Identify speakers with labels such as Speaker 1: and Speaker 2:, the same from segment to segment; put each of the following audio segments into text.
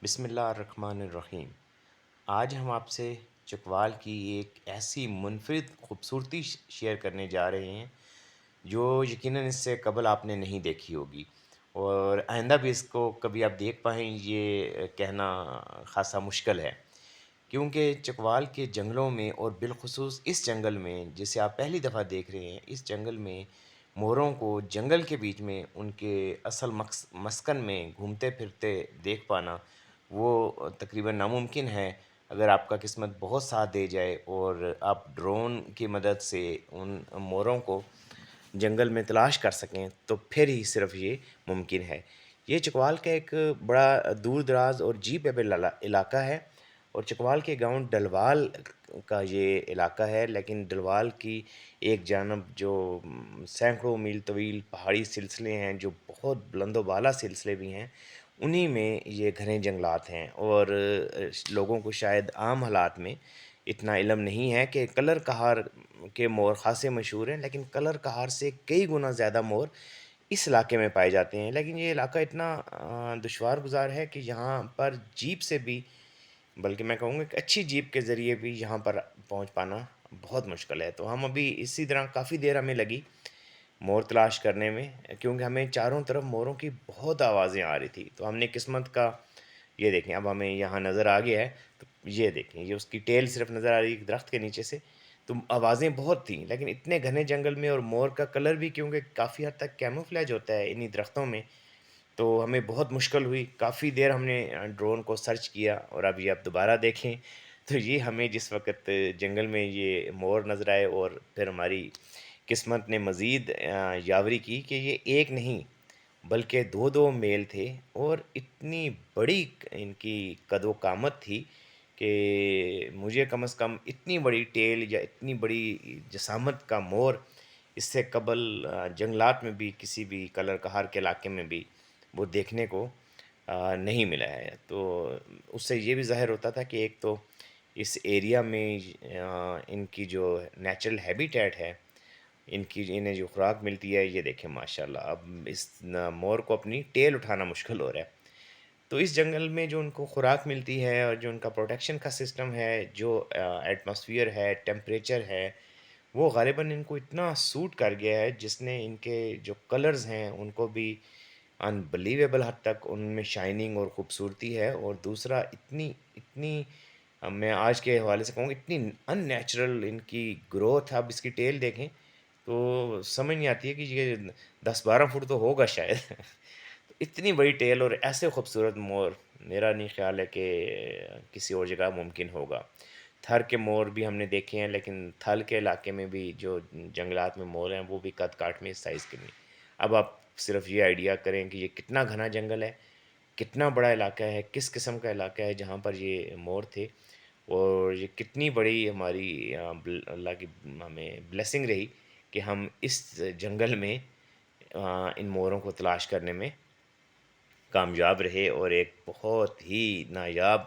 Speaker 1: بسم اللہ الرحمن الرحیم۔ آج ہم آپ سے چکوال کی ایک ایسی منفرد خوبصورتی شیئر کرنے جا رہے ہیں جو یقیناً اس سے قبل آپ نے نہیں دیکھی ہوگی، اور آئندہ بھی اس کو کبھی آپ دیکھ پائیں یہ کہنا خاصا مشکل ہے، کیونکہ چکوال کے جنگلوں میں اور بالخصوص اس جنگل میں جسے آپ پہلی دفعہ دیکھ رہے ہیں، اس جنگل میں موروں کو جنگل کے بیچ میں ان کے اصل مسکن میں گھومتے پھرتے دیکھ پانا وہ تقریباً ناممکن ہے اگر آپ کا قسمت بہت ساتھ دے جائے اور آپ ڈرون کی مدد سے ان موروں کو جنگل میں تلاش کر سکیں، تو پھر ہی صرف یہ ممکن ہے۔ یہ چکوال کا ایک بڑا دور دراز اور جیپیبل علاقہ ہے، اور چکوال کے گاؤں ڈلوال کا یہ علاقہ ہے، لیکن ڈلوال کی ایک جانب جو سینکڑوں میل طویل پہاڑی سلسلے ہیں، جو بہت بلند و بالا سلسلے بھی ہیں، انہی میں یہ گھنے جنگلات ہیں، اور لوگوں کو شاید عام حالات میں اتنا علم نہیں ہے کہ کلر کہار کے مور خاصے مشہور ہیں، لیکن کلر کہار سے کئی گنا زیادہ مور اس علاقے میں پائے جاتے ہیں۔ لیکن یہ علاقہ اتنا دشوار گزار ہے کہ یہاں پر جیپ سے بھی، بلکہ میں کہوں گا کہ اچھی جیپ کے ذریعے بھی یہاں پر پہنچ پانا بہت مشکل ہے۔ تو ہم ابھی اسی طرح کافی دیر ہمیں لگی مور تلاش کرنے میں، کیونکہ ہمیں چاروں طرف موروں کی بہت آوازیں آ رہی تھی۔ تو ہم نے قسمت کا، یہ دیکھیں اب ہمیں یہاں نظر آ گیا ہے، تو یہ دیکھیں یہ اس کی ٹیل صرف نظر آ رہی ہے درخت کے نیچے سے۔ تو آوازیں بہت تھیں، لیکن اتنے گھنے جنگل میں، اور مور کا کلر بھی کیونکہ کافی حد تک کیموفلیج ہوتا ہے انہی درختوں میں، تو ہمیں بہت مشکل ہوئی۔ کافی دیر ہم نے ڈرون کو سرچ کیا، اور اب یہ آپ دوبارہ دیکھیں تو یہ ہمیں جس وقت جنگل میں یہ مور نظر آئے، اور پھر ہماری قسمت نے مزید یاوری کی کہ یہ ایک نہیں بلکہ دو دو میل تھے، اور اتنی بڑی ان کی قد و قامت تھی کہ مجھے کم از کم اتنی بڑی ٹیل یا اتنی بڑی جسامت کا مور اس سے قبل جنگلات میں بھی کسی بھی کلر کہار کے علاقے میں بھی وہ دیکھنے کو نہیں ملا ہے۔ تو اس سے یہ بھی ظاہر ہوتا تھا کہ ایک تو اس ایریا میں ان کی جو نیچرل ہیبیٹیٹ ہے، ان کی انہیں جو خوراک ملتی ہے، یہ دیکھیں ماشاءاللہ اب اس مور کو اپنی ٹیل اٹھانا مشکل ہو رہا ہے۔ تو اس جنگل میں جو ان کو خوراک ملتی ہے، اور جو ان کا پروٹیکشن کا سسٹم ہے، جو ایٹماسفیئر ہے، ٹیمپریچر ہے، وہ غالباً ان کو اتنا سوٹ کر گیا ہے، جس نے ان کے جو کلرز ہیں ان کو بھی انبلیویبل حد تک ان میں شائننگ اور خوبصورتی ہے، اور دوسرا اتنی اتنی میں آج کے حوالے سے کہوں گا اتنی ان نیچرل ان کی گروتھ، اب اس کی ٹیل دیکھیں تو سمجھ نہیں آتی ہے کہ یہ 10-12 فٹ تو ہوگا شاید اتنی بڑی ٹیل اور ایسے خوبصورت مور میرا نہیں خیال ہے کہ کسی اور جگہ ممکن ہوگا۔ تھر کے مور بھی ہم نے دیکھے ہیں، لیکن تھل کے علاقے میں بھی جو جنگلات میں مور ہیں وہ بھی قد کاٹ میں اس سائز کے نہیں۔ اب آپ صرف یہ آئیڈیا کریں کہ یہ کتنا گھنا جنگل ہے، کتنا بڑا علاقہ ہے، کس قسم کا علاقہ ہے جہاں پر یہ مور تھے، اور یہ کتنی بڑی ہماری اللہ کی ہمیں بلیسنگ رہی کہ ہم اس جنگل میں ان موروں کو تلاش کرنے میں کامیاب رہے، اور ایک بہت ہی نایاب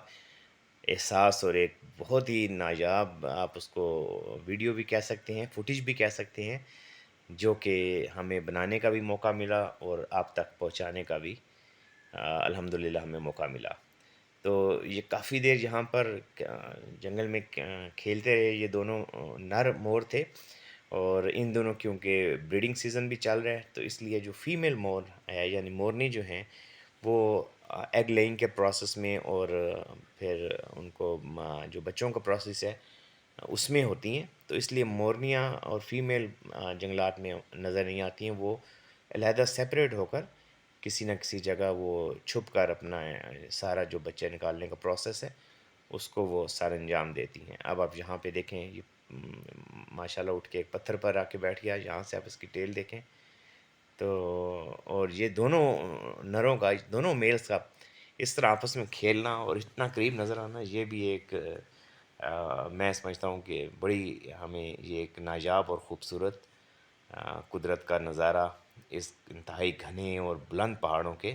Speaker 1: احساس اور ایک بہت ہی نایاب، آپ اس کو ویڈیو بھی کہہ سکتے ہیں، فوٹیج بھی کہہ سکتے ہیں، جو کہ ہمیں بنانے کا بھی موقع ملا اور آپ تک پہنچانے کا بھی الحمدللہ ہمیں موقع ملا۔ تو یہ کافی دیر یہاں پر جنگل میں کھیلتے رہے، یہ دونوں نر مور تھے، اور ان دونوں کیونکہ بریڈنگ سیزن بھی چل رہا ہے، تو اس لیے جو فیمیل مور ہے یعنی مورنی جو ہیں وہ ایگ لیئنگ کے پروسیس میں، اور پھر ان کو جو بچوں کا پروسیس ہے اس میں ہوتی ہیں، تو اس لیے مورنیاں اور فیمیل جنگلات میں نظر نہیں آتی ہیں، وہ علیحدہ سیپریٹ ہو کر کسی نہ کسی جگہ وہ چھپ کر اپنا سارا جو بچے نکالنے کا پروسیس ہے اس کو وہ سر انجام دیتی ہیں۔ اب آپ یہاں پہ دیکھیں یہ ماشاءاللہ اٹھ کے ایک پتھر پر آ کے بیٹھ گیا، یہاں سے آپ اس کی ٹیل دیکھیں تو، اور یہ دونوں نروں کا، دونوں میلز کا اس طرح آپس میں کھیلنا اور اتنا قریب نظر آنا، یہ بھی ایک میں سمجھتا ہوں کہ بڑی ہمیں یہ ایک نایاب اور خوبصورت قدرت کا نظارہ اس انتہائی گھنے اور بلند پہاڑوں کے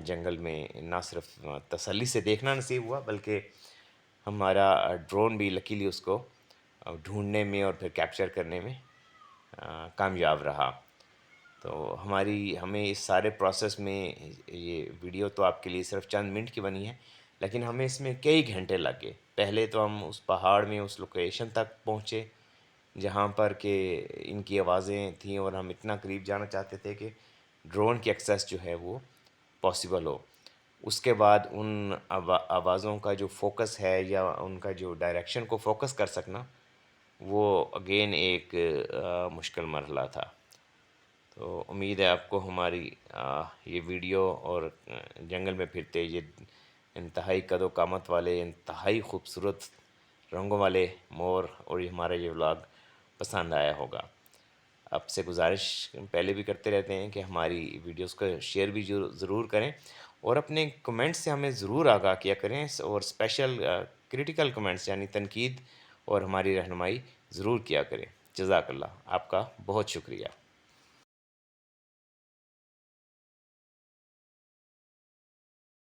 Speaker 1: جنگل میں نہ صرف تسلی سے دیکھنا نصیب ہوا، بلکہ ہمارا ڈرون بھی لکیلی اس کو ڈھونڈنے میں اور پھر کیپچر کرنے میں کامیاب رہا۔ تو ہمیں اس سارے پروسیس میں یہ ویڈیو تو آپ کے لیے صرف چند منٹ کی بنی ہے، لیکن ہمیں اس میں کئی گھنٹے لگ گئے۔ پہلے تو ہم اس پہاڑ میں اس لوکیشن تک پہنچے جہاں پر کہ ان کی آوازیں تھیں، اور ہم اتنا قریب جانا چاہتے تھے کہ ڈرون کی ایکسیس جو ہے وہ پاسبل ہو۔ اس کے بعد ان آوازوں کا جو فوکس ہے یا ان کا جو ڈائریکشن کو فوکس کر سکنا، وہ اگین ایک مشکل مرحلہ تھا۔ تو امید ہے آپ کو ہماری یہ ویڈیو اور جنگل میں پھرتے یہ انتہائی قد و قامت والے، انتہائی خوبصورت رنگوں والے مور اور یہ ہمارا یہ ولاگ پسند آیا ہوگا۔ آپ سے گزارش پہلے بھی کرتے رہتے ہیں کہ ہماری ویڈیوز کو شیئر بھی ضرور کریں، اور اپنے کمنٹس سے ہمیں ضرور آگاہ کیا کریں، اور اسپیشل کریٹیکل کمنٹس یعنی تنقید اور ہماری رہنمائی ضرور کیا کریں۔ جزاک اللہ، آپ کا بہت شکریہ۔